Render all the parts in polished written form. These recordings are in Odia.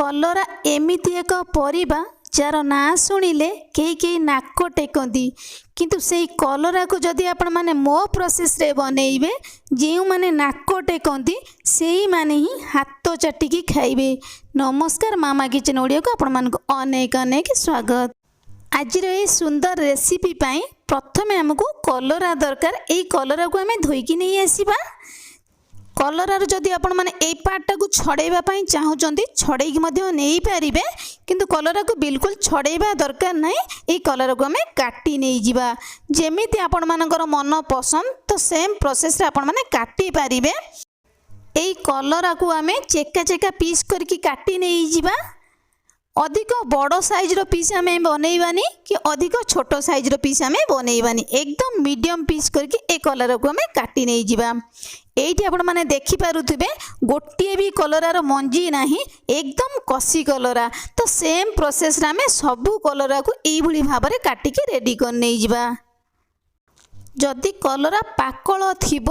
କଲରା ଏମିତି ଏକ ପରିବା ଯାର ନାଁ ଶୁଣିଲେ କେହି କେହି ନାକ ଟେକନ୍ତି, କିନ୍ତୁ ସେଇ କଲରାକୁ ଯଦି ଆପଣମାନେ ମୋ ପ୍ରୋସେସ୍ରେ ବନେଇବେ, ଯେଉଁମାନେ ନାକ ଟେକନ୍ତି ସେଇମାନେ ହିଁ ହାତ ଚାଟିକି ଖାଇବେ। ନମସ୍କାର, ମାମା କିଚେନ୍ ଓଡ଼ିଆକୁ ଆପଣମାନଙ୍କୁ ଅନେକ ଅନେକ ସ୍ୱାଗତ। ଆଜିର ଏହି ସୁନ୍ଦର ରେସିପି ପାଇଁ ପ୍ରଥମେ ଆମକୁ କଲରା ଦରକାର। ଏହି କଲରାକୁ ଆମେ ଧୋଇକି ନେଇ ଆସିବା। କଲରାର ଯଦି ଆପଣମାନେ এই ପାର୍ଟଟାକୁ ଛଡ଼େଇବା ପାଇଁ ଚାହୁଁଛନ୍ତି ଛଡ଼େଇକି ମଧ୍ୟ ନେଇପାରିବେ, କିନ୍ତୁ କଲରାକୁ ବିଲକୁଲ ଛଡ଼େଇବା ଦରକାର ନାହିଁ। এই କଲରାକୁ ଆମେ କାଟି ନେଇଯିବା। ଯେମିତି ଆପଣମାନଙ୍କର ମନ ପସନ୍ଦ ତ ସେମ୍ ପ୍ରୋସେସ୍ରେ ଆପଣମାନେ କାଟି ପାରିବେ। এই କଲରାକୁ ଆମେ ଚେକା ଚେକା ପିସ୍ କରିକି କାଟି ନେଇଯିବା। ଅଧିକ ବଡ଼ ସାଇଜ୍ର ପିସ୍ ଆମେ ବନେଇବାନି କି ଅଧିକ ଛୋଟ ସାଇଜ୍ର ପିସ୍ ଆମେ ବନେଇବାନି, ଏକଦମ ମିଡ଼ିୟମ୍ ପିସ୍ କରିକି ଏ କଲରାକୁ ଆମେ କାଟି ନେଇଯିବା। এইটি ଆପଣମାନେ ଦେଖିପାରୁଥିବେ ଗୋଟିଏ ବି କଲରାର ମଞ୍ଜି ନାହିଁ, ଏକଦମ କଷି କଲରା। ତ ସେମ୍ ପ୍ରୋସେସ୍ରେ ଆମେ ସବୁ କଲରାକୁ ଏଇଭଳି ଭାବରେ କାଟିକି ରେଡ଼ି କରି ନେଇଯିବା। ଯଦି କଲରା ପାକଳ ଥିବ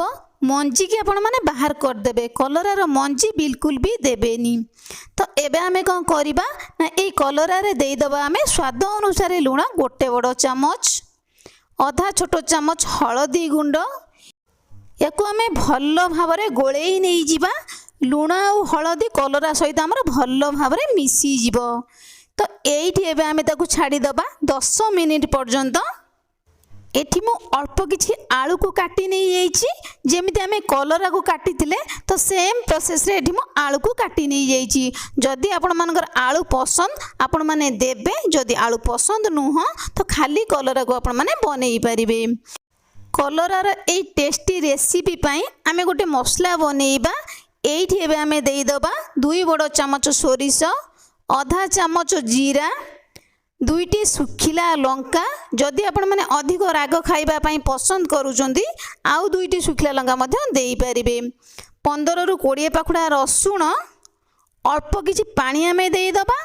ମଞ୍ଜିକି ଆପଣମାନେ ବାହାର କରିଦେବେ, କଲରାର ମଞ୍ଜି ବିଲକୁଲ ବି ଦେବେନି। ତ ଏବେ ଆମେ କ'ଣ କରିବା ନା এই କଲରାରେ ଦେଇଦେବା ଆମେ ସ୍ୱାଦ ଅନୁସାରେ ଲୁଣ ଗୋଟେ ବଡ଼ ଚାମଚ, ଅଧା ଛୋଟ ଚାମଚ ହଳଦୀ ଗୁଣ୍ଡ। ୟାକୁ ଆମେ ଭଲ ଭାବରେ ଗୋଳେଇ ନେଇଯିବା। ଲୁଣ ଆଉ ହଳଦୀ କଲରା ସହିତ ଆମର ଭଲ ଭାବରେ ମିଶିଯିବ। ତ এইଠି ଏବେ ଆମେ ତାକୁ ଛାଡ଼ିଦେବା 10 ମିନିଟ୍ ପର୍ଯ୍ୟନ୍ତ। ଏଠି ମୁଁ ଅଳ୍ପ କିଛି ଆଳୁକୁ କାଟି ନେଇଯାଇଛି, ଯେମିତି ଆମେ କଲରାକୁ କାଟିଥିଲେ ତ ସେମ୍ ପ୍ରୋସେସ୍ରେ ଏଠି ମୁଁ ଆଳୁକୁ କାଟି ନେଇଯାଇଛି। ଯଦି ଆପଣମାନଙ୍କର ଆଳୁ ପସନ୍ଦ ଆପଣମାନେ ଦେବେ, ଯଦି ଆଳୁ ପସନ୍ଦ ନୁହଁ ତ ଖାଲି କଲରାକୁ ଆପଣମାନେ ବନେଇ ପାରିବେ। କଲରାର এই ଟେଷ୍ଟି ରେସିପି ପାଇଁ ଆମେ ଗୋଟେ ମସଲା ବନେଇବା। এইଠି ଏବେ ଆମେ ଦେଇଦେବା 2 ବଡ଼ ଚାମଚ ସୋରିଷ, ଅଧା ଚାମଚ ଜିରା, 2ଟି ଶୁଖିଲା ଲଙ୍କା। ଯଦି ଆପଣମାନେ ଅଧିକ ରାଗ ଖାଇବା ପାଇଁ ପସନ୍ଦ କରୁଛନ୍ତି ଆଉ 2ଟି ଶୁଖିଲା ଲଙ୍କା ମଧ୍ୟ ଦେଇପାରିବେ। 15ରୁ 20 ପାଖୁଡ଼ା ରସୁଣ, ଅଳ୍ପ କିଛି ପାଣି ଆମେ ଦେଇଦେବା।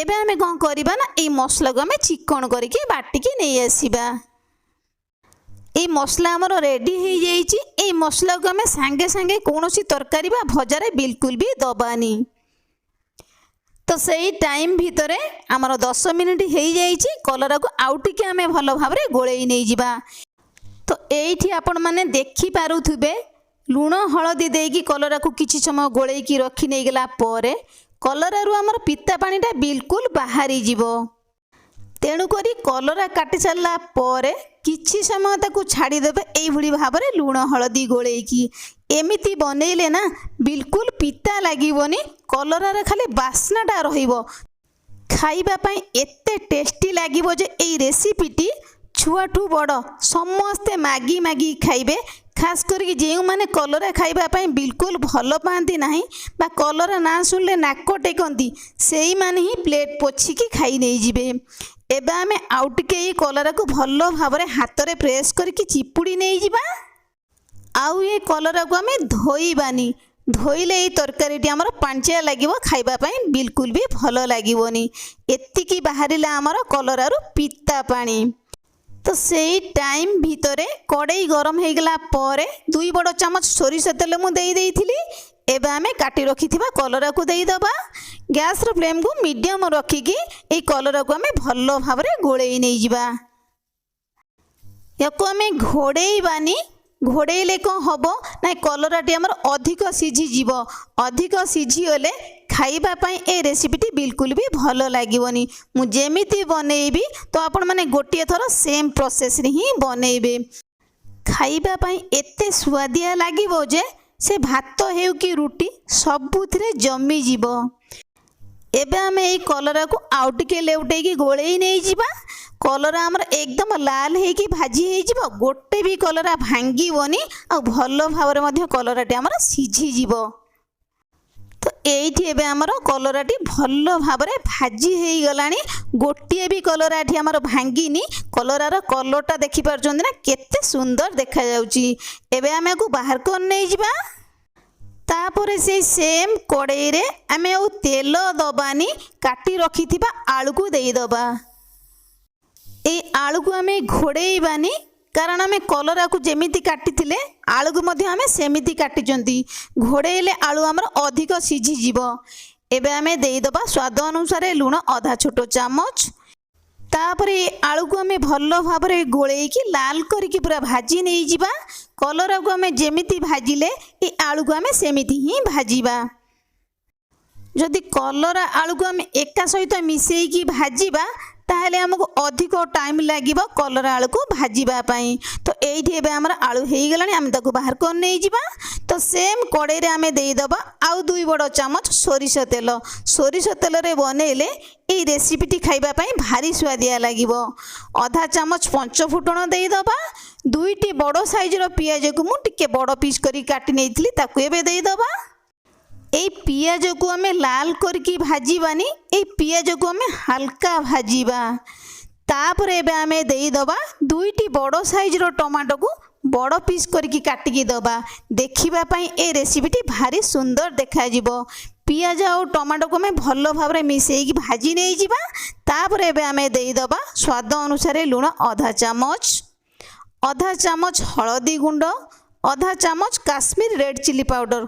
ଏବେ ଆମେ କ'ଣ କରିବା ନା এই ମସଲାକୁ ଆମେ ଚିକଣ କରିକି ବାଟିକି ନେଇ ଆସିବା। এই ମସଲା ଆମର ରେଡ଼ି ହେଇଯାଇଛି। এই ମସଲାକୁ ଆମେ ସାଙ୍ଗେ ସାଙ୍ଗେ କୌଣସି ତରକାରୀ ବା ଭଜାରେ ବିଲକୁଲ ବି ଦେବାନି। ତ ସେଇ ଟାଇମ୍ ଭିତରେ ଆମର 10 ମିନିଟ୍ ହେଇଯାଇଛି। କଲରାକୁ ଆଉ ଟିକେ ଆମେ ଭଲ ଭାବରେ ଗୋଳେଇ ନେଇଯିବା। ତ এইଠି ଆପଣମାନେ ଦେଖିପାରୁଥିବେ ଲୁଣ ହଳଦୀ ଦେଇକି କଲରାକୁ କିଛି ସମୟ ଗୋଳେଇକି ରଖି ନେଇଗଲା ପରେ କଲରାରୁ ଆମର ପିତା ପାଣିଟା ବିଲକୁଲ ବାହାରିଯିବ। ତେଣୁକରି କଲରା କାଟି ସାରିଲା ପରେ କିଛି ସମୟ ତାକୁ ଛାଡ଼ିଦେବେ এইଭଳି ଭାବରେ ଲୁଣ ହଳଦୀ ଗୋଳେଇକି। ଏମିତି ବନେଇଲେ ନା ବିଲକୁଲ ପିତା ଲାଗିବନି, କଲରାର ଖାଲି ବାସ୍ନାଟା ରହିବ। ଖାଇବା ପାଇଁ ଏତେ ଟେଷ୍ଟି ଲାଗିବ ଯେ এই ରେସିପିଟି ଛୁଆଠୁ ବଡ଼ ସମସ୍ତେ ମାଗି ମାଗି ଖାଇବେ। ଖାସ୍ କରିକି ଯେଉଁମାନେ କଲରା ଖାଇବା ପାଇଁ ବିଲକୁଲ ଭଲ ପାଆନ୍ତି ନାହିଁ ବା କଲରା ନାଁ ଶୁଣିଲେ ନାକ ଟେକନ୍ତି, ସେଇମାନେ ହିଁ ପ୍ଲେଟ୍ ପୋଛିକି ଖାଇ ନେଇଯିବେ। ଏବେ ଆମେ ଆଉ ଟିକେ এই କଲରାକୁ ଭଲ ଭାବରେ ହାତରେ ପ୍ରେସ୍ କରିକି ଚିପୁଡ଼ି ନେଇଯିବା। ଆଉ ଏ କଲରାକୁ ଆମେ ଧୋଇବାନି, ଧୋଇଲେ এই ତରକାରୀଟି ଆମର ପାଣିଚିଆ ଲାଗିବ, ଖାଇବା ପାଇଁ ବିଲକୁଲ ବି ଭଲ ଲାଗିବନି। ଏତିକି ବାହାରିଲା ଆମର କଲରାରୁ ପିତା ପାଣି। ତ ସେଇ ଟାଇମ୍ ଭିତରେ କଡ଼େଇ ଗରମ ହେଇଗଲା ପରେ 2 ବଡ଼ ଚାମଚ ସୋରିଷ ତେଲ ମୁଁ ଦେଇଥିଲି। ଏବେ ଆମେ କାଟି ରଖିଥିବା କଲରାକୁ ଦେଇଦେବା। ଗ୍ୟାସ୍ର ଫ୍ଲେମ୍କୁ ମିଡ଼ିୟମ୍ ରଖିକି এই କଲରାକୁ ଆମେ ଭଲ ଭାବରେ ଗୋଳେଇ ନେଇଯିବା। ୟାକୁ ଆମେ ଘୋଡ଼େଇବାନି, ଘୋଡ଼େଇଲେ କ'ଣ ହେବ ନା କଲରାଟି ଆମର ଅଧିକ ସିଝିଯିବ। ଅଧିକ ସିଝିଗଲେ ଖାଇବା ପାଇଁ ଏ ରେସିପିଟି ବିଲକୁଲ ବି ଭଲ ଲାଗିବନି। ମୁଁ ଯେମିତି ବନେଇବି ତ ଆପଣମାନେ ଗୋଟିଏ ଥର ସେମ୍ ପ୍ରୋସେସ୍ରେ ହିଁ ବନେଇବେ। ଖାଇବା ପାଇଁ ଏତେ ସୁଆଦିଆ ଲାଗିବ ଯେ ସେ ଭାତ ହେଉ କି ରୁଟି ସବୁଥିରେ ଜମିଯିବ। ଏବେ ଆମେ এই କଲରାକୁ ଆଉ ଟିକେ ଲେଉଟେଇକି ଗୋଳେଇ ନେଇଯିବା। କଲରା ଆମର ଏକଦମ ଲାଲ ହେଇକି ଭାଜି ହେଇଯିବ, ଗୋଟେ ବି କଲରା ଭାଙ୍ଗିବନି ଆଉ ଭଲ ଭାବରେ ମଧ୍ୟ କଲରାଟି ଆମର ସିଝିଯିବ। ତ এইଠି ଏବେ ଆମର କଲରାଟି ଭଲ ଭାବରେ ଭାଜି ହେଇଗଲାଣି, ଗୋଟିଏ ବି କଲରା ଏଠି ଆମର ଭାଙ୍ଗିନି। କଲରାର କଲରଟା ଦେଖିପାରୁଛନ୍ତି ନା କେତେ ସୁନ୍ଦର ଦେଖାଯାଉଛି। ଏବେ ଆମେ ଆକୁ ବାହାର କରି ନେଇଯିବା। ତାପରେ ସେଇ ସେମ୍ କଡ଼େଇରେ ଆମେ ଆଉ ତେଲ ଦେବାନି, କାଟି ରଖିଥିବା ଆଳୁକୁ ଦେଇଦେବା। এই ଆଳୁକୁ ଆମେ ଘୋଡ଼େଇବାନି, କାରଣ ଆମେ କଲରାକୁ ଯେମିତି କାଟିଥିଲେ ଆଳୁକୁ ମଧ୍ୟ ଆମେ ସେମିତି କାଟିଛନ୍ତି। ଘୋଡ଼େଇଲେ ଆଳୁ ଆମର ଅଧିକ ସିଝିଯିବ। एबे आमे देईदबा स्वाद अनुसार लुण आधा छोट चामच। तापरे आलू को आमे भल भाव गोले लाल करके पूरा भाजी नहीं जिबा। कलरा को आमे जेमिति भाजिले ए आलू को आमे सेमिति ही भाजिबा। जदि कलरा आलू को आमे एका सहित मिसेईकी भाजिबा ताहले हमको अधिक टाइम लागिबो कलरा आलू को भाजिबा पई। तो एइठी एबे हमर आलू हेई गलानी आमे ताको बाहर कर नै जिबा। तो सेम कड़ाई रे आमे देई दबा आउ 2 बड़ चमच सोरिष तेल। सोरिष तेल रे बनेले ए रेसिपीटी खाइबा पई भारी स्वादिया लागिबो। आधा चमच पंच फुटण देई दबा। 2टी बड़ साइज रो पियाज को मु टिके बड़ पीस करी काटी नेइथिली ताको एबे देई दबा। ए पियाज को आमे लाल करके भाजीबानी, ए पियाज को आमे हल्का भाजीबा। तापर एबे आमे देई दबा 2टी बड़ साइज रो टमाटो को बड़ पीस करके काटिकी दबा। देखिबा पई ए रेसिपीटी भारी सुंदर देखा जिवो। पियाज और टमाटो को आमे भल भाव रे मिसेईकी भाजी नै जिबा। तापर एबे आमे देई दबा स्वाद अनुसार लुण आधा चामच, आधा चामच हळदी गुंड, आधा चामच काश्मीर रेड चिली पाउडर।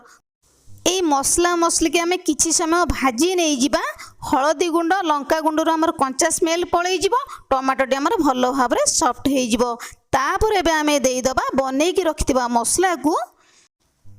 ए मसला मसली के आमे किछि समय भाजी नहीं जिबा। हळदी गुंड लंका गुंड रो हमर कंचा स्मेल पळै जिवो। टमाटो टे हमर भलो भाव रे सॉफ्ट हे जिवो। तापर एबे आमे देई दबा बनै की रखितबा मसला को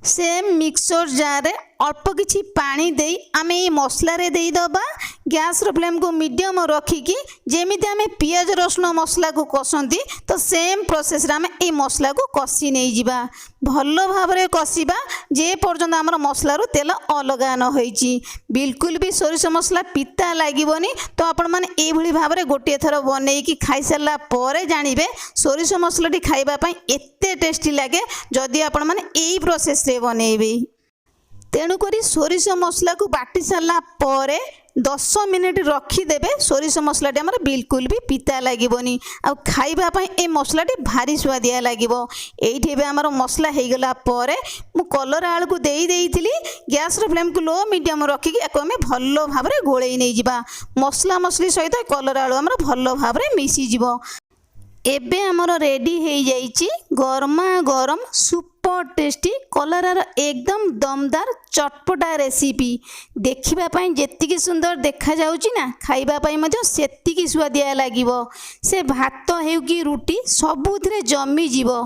सेम मिक्सर जार रे अल्प किछि पानी देई आमे ए मसला रे देई दबा। गैस रो फ्लेम को मीडियम रखी कि जेमिति आमे पियाज रसुन मसला को कसंती तो सेम प्रोसेस रे आमे ए मसला को कसी नै जिबा। भलो भाव रे कसीबा जे पर्यंत हमर मसला रो तेल अलगा न होईची। बिल्कुल भी सोरिष मसला पिता लागिबोनी। तो आपण माने ए भली भाव रे गोटे थर बनै की खाई सरला परे जानिबे सोरिष मसलाटी खाइबा पई एते टेस्टी लागे जदि आपण माने एई प्रोसेस रे बनेइबे। तेणु करी सोरिष मसला को बाटी सारा परे 10 मिनिट रखिदेवे। सोरिष मसलाटी आमर बिल्कुल भी पिता लागिबोनी। आ खाइबा पई ए मसलाटी भारी स्वादिया लागिबो। एइठी एबे आमर मसला हेगला परे मु कलर आलू को देई देइथिली। गैस रो फ्लेम को लो मीडियम रखिकी एको आमे भलो भाव रे गोळेई नै जिबा। मसला मसली सहित कलर आलू आमर भलो भाव रे मिसी जिवो। एबे आमर रेडी हो जाइए गरमा गरम सुपर टेस्टी कलरार एकदम दमदार चटपटा रेसिपी। देखा जेतिकी सुंदर देखा जाउची ना खाइबा पाई मध्य सेतिकी स्वादिया लागिबो। से भात हेउ कि रुटी सबुथिरे जमी जीवो।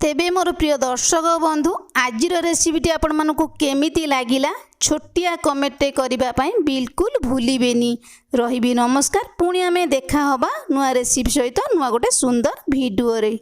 तेबे मोर प्रिय दर्शक बंधु आजिर रेसिपीटी आपण मानकु केमिति लागिला छोटिया कमेंट करिबा पई बिल्कुल भूलिबेनी। रहिबी नमस्कार। पुणी आमे देखा हबा नुआ रेसिपी सहित नुआ गोटे सुंदर वीडियो रे।